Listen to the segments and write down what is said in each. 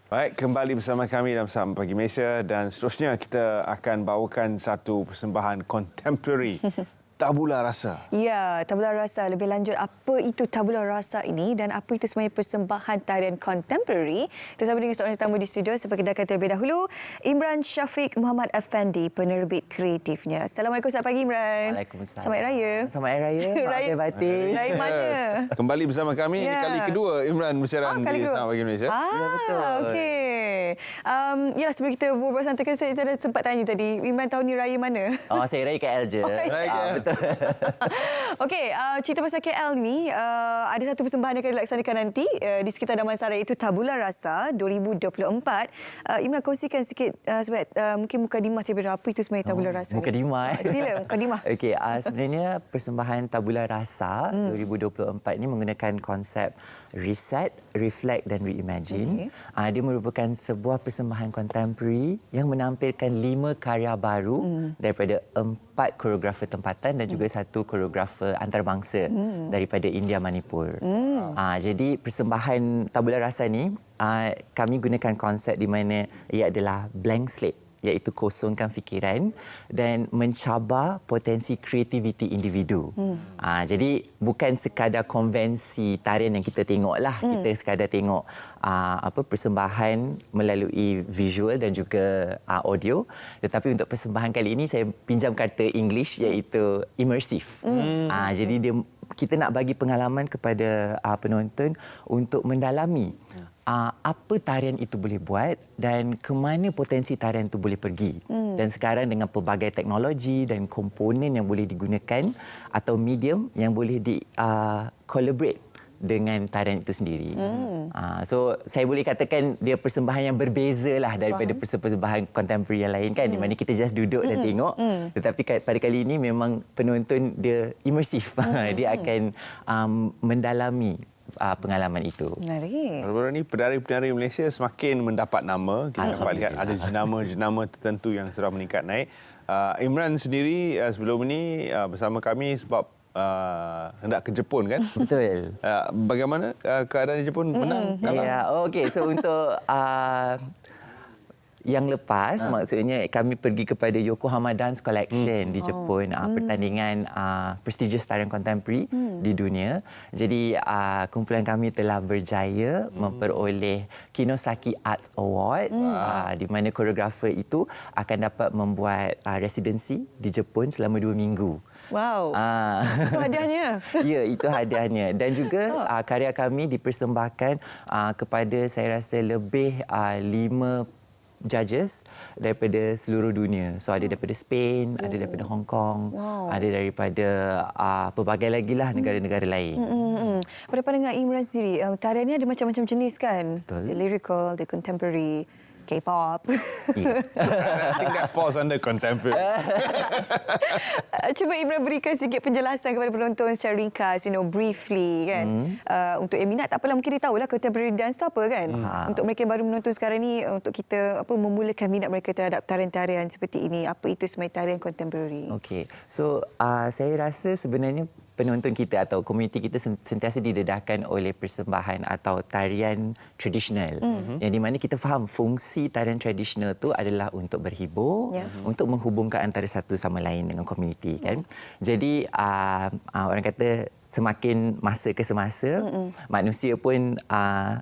Baik, kembali bersama kami dalam Salam Pagi Malaysia dan seterusnya kita akan bawakan satu persembahan contemporary tabula rasa. Ya, tabula rasa. Lebih lanjut, apa itu tabula rasa ini dan apa itu sebenarnya persembahan tarian contemporary? Kita sama dengan seorang tetamu di studio. Seperti kita kata terlebih dahulu, Imran Syafiq Muhammad Effendi, penerbit kreatifnya. Assalamualaikum, selamat pagi Imran. Waalaikumsalam. Selamat Hari Raya. Selamat Hari Raya. Raya batin. Raya mana? Kembali bersama kami ini kali kedua Imran bersiaran di Salam Pagi Malaysia. Ya, betul. Okey. Yalah, sebelum kita berbual santai, saya dah sempat tanya tadi, Imran tahun ni raya mana? Oh, saya raya KL je. Raya KL. Betul. Okey, cerita pasal KL ni, ada satu persembahan yang akan dilaksanakan nanti di sekitar Damansara, iaitu Tabula Rasa 2024. Imran, kongsikan sikit sebab mungkin mukadimah terlebih dahulu, apa itu sebenarnya Tabula Rasa? Mukadimah. Sila, mukadimah. Okey, sebenarnya persembahan Tabula Rasa 2024 ini menggunakan konsep reset, reflect dan reimagine. Dia merupakan sebuah persembahan contemporary yang menampilkan 5 karya baru daripada 4 koreografer tempatan dan juga 1 koreografer antarabangsa daripada India Manipur. Jadi persembahan Tabula Rasa ni kami gunakan konsep di mana ia adalah blank slate, iaitu kosongkan fikiran dan mencabar potensi kreativiti individu. Jadi bukan sekadar konvensi tarian yang kita tengoklah, kita sekadar tengok persembahan melalui visual dan juga audio, tetapi untuk persembahan kali ini saya pinjam kata English iaitu immersive. Jadi kita nak bagi pengalaman kepada penonton untuk mendalami apa tarian itu boleh buat dan ke mana potensi tarian itu boleh pergi. Dan sekarang dengan pelbagai teknologi dan komponen yang boleh digunakan atau medium yang boleh collaborate dengan tarian itu sendiri. So saya boleh katakan dia persembahan yang berbeza lah daripada persembahan contemporary yang lain kan, di mana kita just duduk dan tengok. Tetapi pada kali ini memang penonton dia immersif. Dia akan mendalami pengalaman itu. Menarik. Baru-baru ini penari-penari Malaysia semakin mendapat nama. Kita dapat lihat ada jenama-jenama tertentu yang sudah meningkat naik. Imran sendiri sebelum ini bersama kami sebab hendak ke Jepun kan? Betul. Bagaimana keadaan di Jepun? Menang? Ya, okey. So untuk yang lepas, maksudnya kami pergi kepada Yokohama Dance Collection di Jepun, pertandingan prestigious tarian contemporary di dunia. Jadi kumpulan kami telah berjaya memperoleh Kinosaki Arts Award, di mana koreografer itu akan dapat membuat residensi di Jepun selama 2 minggu. Wow, itu hadiahnya. Ya, itu hadiahnya. Dan juga karya kami dipersembahkan kepada saya rasa lebih 5 judges daripada seluruh dunia. So ada daripada Spain, ada daripada Hong Kong, ada daripada pelbagai lagi lah negara-negara lain. Pada pandangan Imran sendiri, tarian ni ada macam-macam jenis kan? Betul. The lyrical, the contemporary, K-pop. Yes. I think that falls under contemporary. Cuba Imran berikan sedikit penjelasan kepada penonton secara ringkas, briefly kan. Untuk yang minat, tak apalah, mungkin dia tahulah contemporary dance tu apa kan. Untuk mereka yang baru menonton sekarang ni, untuk kita memulakan minat mereka terhadap tarian-tarian seperti ini, apa itu sebenarnya tarian contemporary? Okey. So saya rasa sebenarnya penonton kita atau komuniti kita sentiasa didedahkan oleh persembahan atau tarian tradisional. Yang di mana kita faham fungsi tarian tradisional itu adalah untuk berhibur, untuk menghubungkan antara satu sama lain dengan komuniti kan. Jadi orang kata semakin masa ke semasa, manusia pun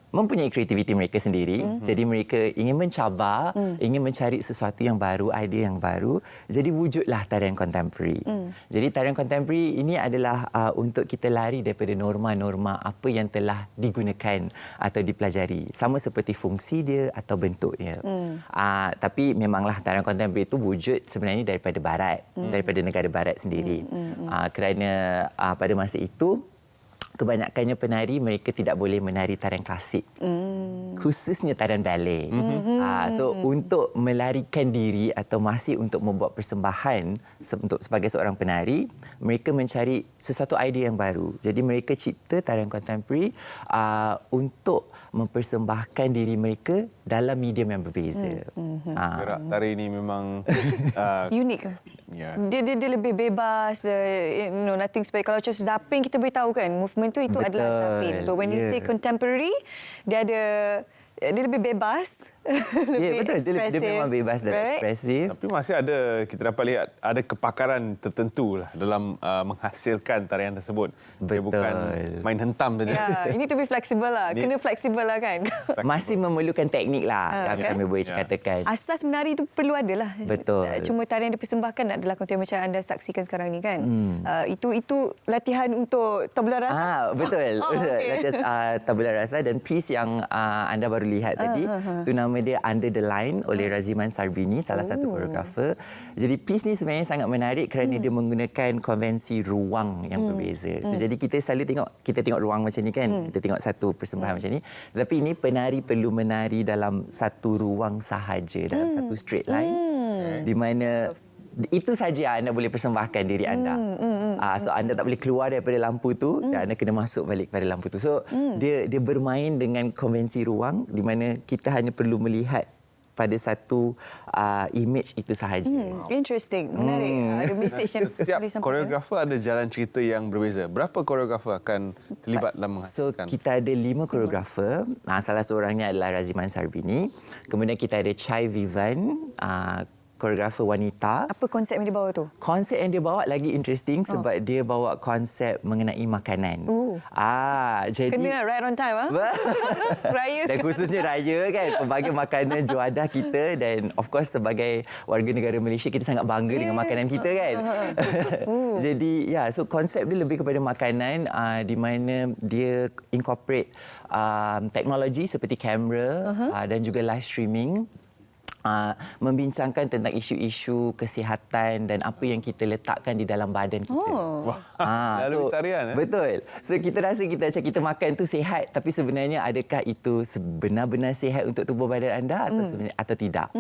mempunyai kreativiti mereka sendiri. Jadi mereka ingin mencabar, ingin mencari sesuatu yang baru, idea yang baru. Jadi wujudlah tarian contemporary. Jadi tarian contemporary ini adalah untuk kita lari daripada norma-norma apa yang telah digunakan atau dipelajari. Sama seperti fungsi dia atau bentuknya. Tapi memanglah tarian contemporary itu wujud sebenarnya daripada barat, daripada negara barat sendiri. Kerana pada masa itu kebanyakannya penari mereka tidak boleh menari tarian klasik. Khususnya tarian ballet. So untuk melarikan diri atau masih untuk membuat persembahan untuk sebagai seorang penari, mereka mencari sesuatu idea yang baru. Jadi mereka cipta tarian contemporary untuk mempersembahkan diri mereka dalam medium yang berbeza. Gerak tari ini memang Unik ke? Yeah. Dia lebih bebas, nothing special. Kalau macam Zapin kita boleh tahu kan, movement tu itu adalah Zapin. But when you say contemporary, dia ada dia lebih bebas. Ya, lebih betul. Dia memang bebas dan ekspresif. Tapi masih ada, kita dapat lihat ada kepakaran tertentu lah dalam menghasilkan tarian tersebut. Dia Betul. bukan main hentam saja. Ya, ini to be flexible lah. Kena flexible lah kan. Masih memerlukan teknik lah yang kami boleh katakan. Asas menari itu perlu ada lah. Betul. Cuma tarian yang dipersembahkan adalah konten macam anda saksikan sekarang ni kan. Itu latihan untuk tabula rasa. Betul. Okay. Latihan tabula rasa dan piece yang anda baru lihat tadi, tu nama dia Under the Line oleh Raziman Sarbini, salah satu koreografer. Jadi piece ni sebenarnya sangat menarik kerana dia menggunakan konvensi ruang yang berbeza. So, jadi kita selalu tengok ruang macam ni kan. Kita tengok satu persembahan macam ni. Tapi ini penari perlu menari dalam satu ruang sahaja, dalam satu straight line. Di mana itu saja anda boleh persembahkan diri anda. So anda tak boleh keluar daripada lampu tu dan anda kena masuk balik pada lampu tu. So dia bermain dengan konvensi ruang di mana kita hanya perlu melihat pada satu image itu sahaja. Interesting, menarik. Ada message yang Setiap boleh sampaikan. koreografer ada jalan cerita yang berbeza. Berapa koreografer akan terlibat dalam So menghasilkan? kita ada 5 koreografer. Salah seorangnya adalah Raziman Sarbini. Kemudian kita ada Chai Vivan, koreografer wanita. Apa konsep yang dibawa tu? Konsep yang dia bawa lagi interesting sebab dia bawa konsep mengenai makanan. Jadi Kena right on time Raya. dan khususnya raya kan, pelbagai makanan juadah kita dan of course sebagai warga negara Malaysia kita sangat bangga dengan makanan kita kan. Jadi so konsep dia lebih kepada makanan di mana dia incorporate teknologi seperti kamera dan juga live streaming. Membincangkan tentang isu-isu kesihatan dan apa yang kita letakkan di dalam badan kita. Lalu tarian, Betul. So kita rasa kita makan tu sihat, tapi sebenarnya adakah itu sebenar-benar sihat untuk tubuh badan anda atau tidak?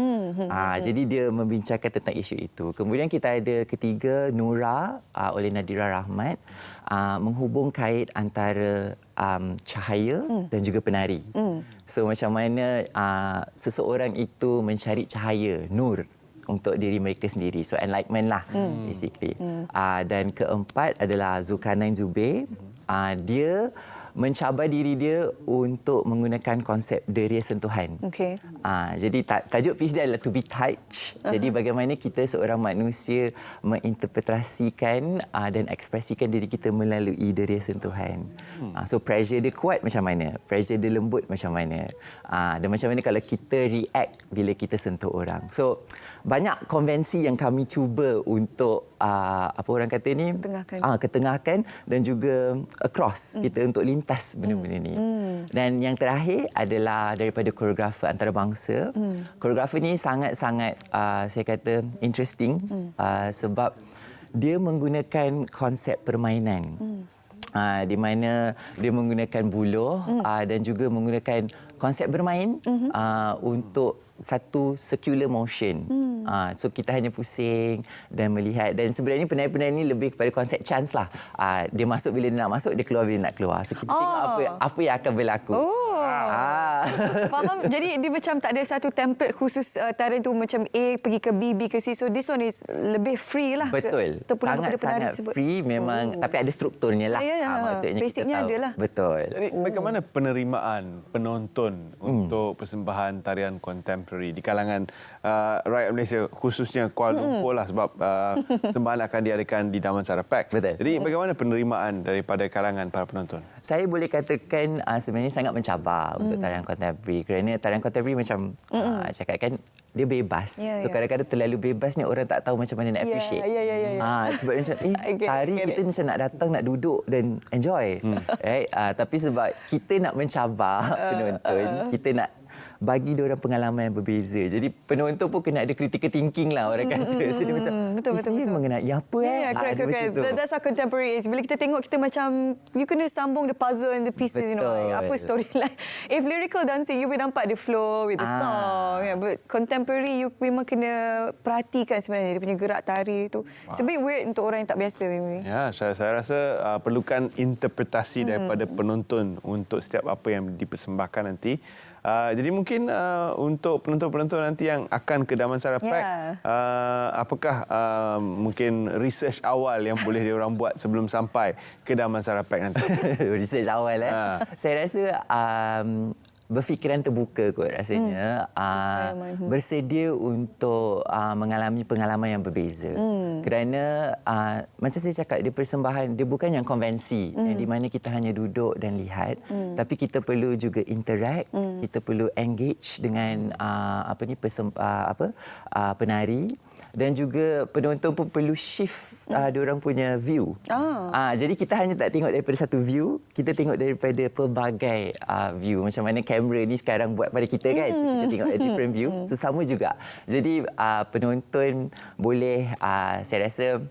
Jadi dia membincangkan tentang isu itu. Kemudian kita ada ketiga Nura oleh Nadira Rahmat, menghubung kait antara cahaya dan juga penari. So macam mana seseorang itu mencari cahaya, nur untuk diri mereka sendiri. So enlightenment lah basically. Dan keempat adalah Zulkarnain Zubir. Dia mencabar diri dia untuk menggunakan konsep deria sentuhan. Okey. Jadi tajuk piece dia adalah to be touched. Jadi bagaimana kita seorang manusia menginterpretasikan dan ekspresikan diri kita melalui deria sentuhan. So pressure dia kuat macam mana? Pressure dia lembut macam mana? Dan macam mana kalau kita react bila kita sentuh orang. So banyak konvensi yang kami cuba untuk apa orang kata ni? Ketengahkan dan juga across kita untuk lintas benda-benda ni. Dan yang terakhir adalah daripada koreografer antarabangsa. Koreografer ni sangat-sangat saya kata interesting sebab dia menggunakan konsep permainan. Di mana dia menggunakan buluh dan juga menggunakan konsep bermain untuk satu circular motion. So kita hanya pusing dan melihat, dan sebenarnya penari-penari ini lebih kepada konsep chance lah. Dia masuk bila dia nak masuk, dia keluar bila nak keluar. So kita tengok apa yang akan berlaku. Faham. Jadi dia macam tak ada satu template khusus tarian tu macam A pergi ke B, B ke C. So this one is lebih free lah. Betul. Sangat-sangat free memang, tapi ada strukturnya lah. Maksudnya basicnya ada lah. Betul. Jadi bagaimana penerimaan penonton untuk persembahan tarian kontemporari di kalangan rakyat Malaysia, khususnya Kuala Lumpur lah, sebab sembahan akan diadakan di Damansara Park. Betul. Jadi bagaimana penerimaan daripada kalangan para penonton? Saya boleh katakan sebenarnya sangat mencabar untuk tarian kontemporari, kerana tarian kontemporari macam cakap kan, dia bebas. So kadang-kadang terlalu bebas ni orang tak tahu macam mana nak appreciate. Sebab macam tari kita macam nak datang, nak duduk dan enjoy. Right? Tapi sebab kita nak mencabar penonton, kita nak bagi dia orang pengalaman yang berbeza. Jadi penonton pun kena ada critical thinking lah orang kata. So dia macam betul. mengenai apa correct. That's how contemporary is. Bila kita tengok, kita macam you kena sambung the puzzle and the pieces. Betul. You know, apa storyline. If lyrical dancing, you boleh nampak the flow with the song. But contemporary, you memang kena perhatikan sebenarnya dia punya gerak tari itu. It's a bit weird untuk orang yang tak biasa. Maybe. Ya, saya rasa perlukan interpretasi daripada penonton untuk setiap apa yang dipersembahkan nanti. Jadi mungkin untuk penonton-penonton nanti yang akan ke Damansara Park, apakah mungkin research awal yang boleh diorang buat sebelum sampai ke Damansara Park nanti? Research awal Saya rasa berfikiran terbuka kot rasanya. Bersedia untuk mengalami pengalaman yang berbeza. Kerana macam saya cakap, dia persembahan, dia bukan yang konvensi yang di mana kita hanya duduk dan lihat, tapi kita perlu juga interact, kita perlu engage dengan penari, dan juga penonton pun perlu shift diorang punya view. Jadi kita hanya tak tengok daripada satu view, kita tengok daripada pelbagai view. Macam mana kamera ni sekarang buat pada kita kan. So, kita tengok a different view. So sama juga. Jadi penonton boleh, saya rasa,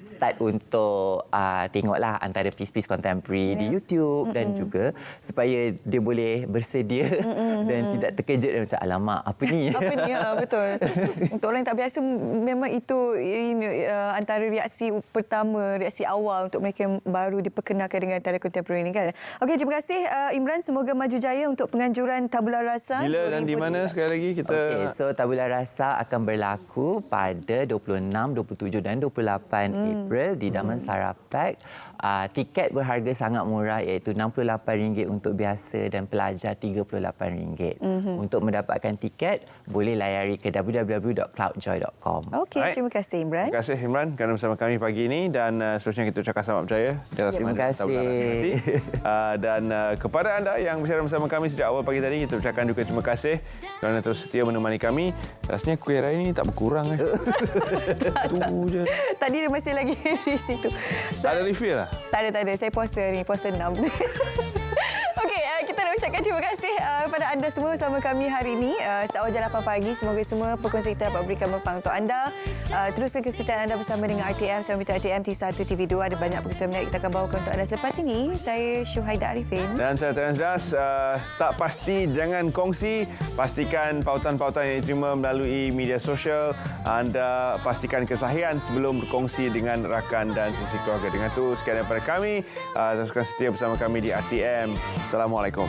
start untuk tengoklah antara piece-piece contemporary di YouTube dan juga supaya dia boleh bersedia dan tidak terkejut dan macam alamak apa ni. Apa ni? Betul. Untuk orang yang tak biasa memang itu antara reaksi pertama, reaksi awal untuk mereka yang baru diperkenalkan dengan tarian contemporary ni kan. Okey, terima kasih Imran, semoga maju jaya untuk penganjuran Tabula Rasa. Bila dan di mana sekali lagi kita? Okey, so Tabula Rasa akan berlaku pada 26, 27 dan 28 April di Damansara Park. Tiket berharga sangat murah iaitu RM68 untuk biasa dan pelajar RM38. Untuk mendapatkan tiket boleh layari ke www.cloudjoy.com. Okey, terima kasih Imran. Terima kasih Imran kerana bersama kami pagi ini dan seterusnya kita ucapkan selamat berjaya. Terima kasih. Dan kepada anda yang bersiaran bersama kami sejak awal pagi tadi, kita ucapkan juga terima kasih kerana terus setia menemani kami. Rasanya kuih raya ini tak berkurang. Itu je. Tadi dia masih lagi di situ. Tak ada refill lah? Tak ada. Saya puasa ni, puasa 6. Okey, kita nak ucapkan terima kasih kepada anda semua bersama kami hari ini. Seawal jam 8 pagi, semoga semua perkongsian kita dapat berikan manfaat untuk anda. Teruskan kesetiaan anda bersama dengan RTM, Suami RTM T1 TV2. Ada banyak perkongsian menarik kita akan bawakan untuk anda. Selepas ini, saya Syuhaida Arifin. Dan saya Terence Das. Tak pasti, jangan kongsi. Pastikan pautan-pautan yang diterima melalui media sosial. Anda pastikan kesahihan sebelum berkongsi dengan rakan dan sesi keluarga. Dengan itu, sekian daripada kami. Teruskan setia bersama kami di RTM. Assalamualaikum.